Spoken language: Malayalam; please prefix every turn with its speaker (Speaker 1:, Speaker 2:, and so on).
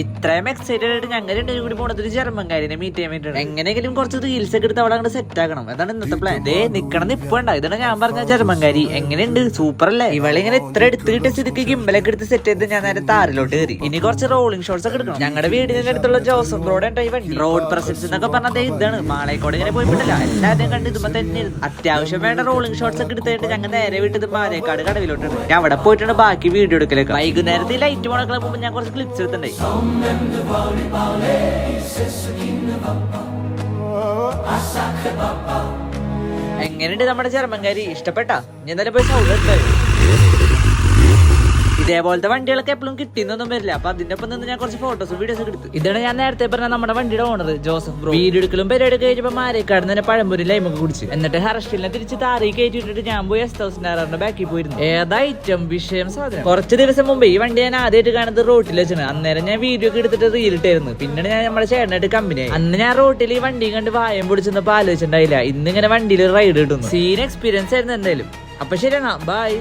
Speaker 1: ഇത്രയും എക്സൈറ്റഡ് ആയിട്ട് ഞങ്ങൾ രണ്ടുപേരും കൂടി പോണത് ജർമ്മൻകാരിനെ മീറ്റ് ചെയ്യാൻ വേണ്ടിയാണ്. എങ്ങനെയെങ്കിലും കുറച്ച് റീൽസ് ഒക്കെ എടുത്ത് അവിടെ അങ്ങോട്ട് സെറ്റ് ആക്കണം. അതാണ് ഇന്നത്തെ പ്ലാൻ. നിക്കണം നിപ്പണ്ട. ഇതാണ് ഞാൻ പറഞ്ഞ ജർമ്മൻകാരി. എങ്ങനെയുണ്ട്? സൂപ്പർ അല്ലേ? ഇവളിങ്ങനെ ഇത്ര എടുത്ത് കിട്ടിയ സ്ഥിതിക്ക് ഗിംബലൊക്കെ എടുത്ത് സെറ്റ് ചെയ്ത് ഞാൻ നേരെ താറിലോട്ട് കയറി. ഇനി കുറച്ച് റോളിംഗ് ഷോട്ട്സ് ഒക്കെ എടുക്കണം. ഞങ്ങളുടെ വീടിന്റെ അടുത്തുള്ള ജോസഫ് റോഡ് വണ്ടി റോഡ് പ്രസൻസ് എന്നൊക്കെ പറഞ്ഞത് ഇതാണ്. മാളേക്കോട് ഇങ്ങനെ പോയിട്ടില്ല. എല്ലാവരും കണ്ട് ഇതുമ്പോ തന്നെ അത്യാവശ്യം വേണ്ട റോളിംഗ് ഷോട്ട്സ് ഒക്കെ എടുത്തിട്ട് ഞങ്ങൾ നേരെ വിട്ടത് മാലേക്കാട് കടവിലോട്ട്. അവിടെ പോയിട്ടാണ് ബാക്കി വീഡിയോ എടുക്കലൊക്കെ. വൈകുന്നേരത്തെ ലൈറ്റ് പോണക്കളെ മുമ്പ് ഞാൻ കുറച്ച് ക്ലിപ്സ് എടുത്തിട്ടുണ്ടായി. എങ്ങനെയുണ്ട് നമ്മുടെ ജർമ്മൻകാരി? ഇഷ്ടപ്പെട്ടാ? ഞാൻ എന്തായാലും പോയി സൗണ്ട് എടുത്തായി. ഇതേപോലത്തെ വണ്ടികളൊക്കെ എപ്പോഴും കിട്ടിയെന്നൊന്നും വരില്ല. അപ്പൊ അതിന്റെ ഒപ്പം നിന്ന് ഞാൻ കുറച്ച് ഫോട്ടോസും വീഡിയോസും എടുത്തു. ഇതാണ് ഞാൻ നേരത്തെ പറഞ്ഞ നമ്മുടെ വണ്ടിയുടെ ഓണർ ജോസഫ് ബ്രോ. വീഡിയോ എടുക്കലും പരിപാടി കഴിച്ചപ്പോ മാരേക്കാട് തന്നെ പഴംപൊരി ലൈമൊക്കെ കുടിച്ച് എന്നിട്ട് ഹർഷിലിനെ തിരിച്ച് താറി കയറ്റിട്ട് ഞാൻ പോയി S1000 ബാക്കിൽ പോയിരുന്നു. ഏതാ ഐറ്റം വിഷയം സാധനം. കുറച്ച് ദിവസം മുമ്പ് ഈ വണ്ടി ഞാൻ ആദ്യമായിട്ട് കാണുന്നത് റോട്ടിൽ വെച്ചാണ്. അന്നേരം ഞാൻ വീഡിയോ ഒക്കെ എടുത്തിട്ട് റീലിട്ടായിരുന്നു. പിന്നെ ഞാൻ നമ്മുടെ ചേട്ടനായിട്ട് കമ്പനിയായി. അന്ന് ഞാൻ റോട്ടിൽ ഈ വണ്ടി കണ്ട് വായം പൊടിച്ചെന്നപ്പോ ആലോചിച്ചിട്ടുണ്ടായില്ല ഇന്നിങ്ങനെ വണ്ടിയിൽ റൈഡ് കിട്ടുന്നു. സീൻ എക്സ്പീരിയൻസ് ആയിരുന്നു എന്തായാലും. അപ്പൊ ശരിയാണ്, ബൈ.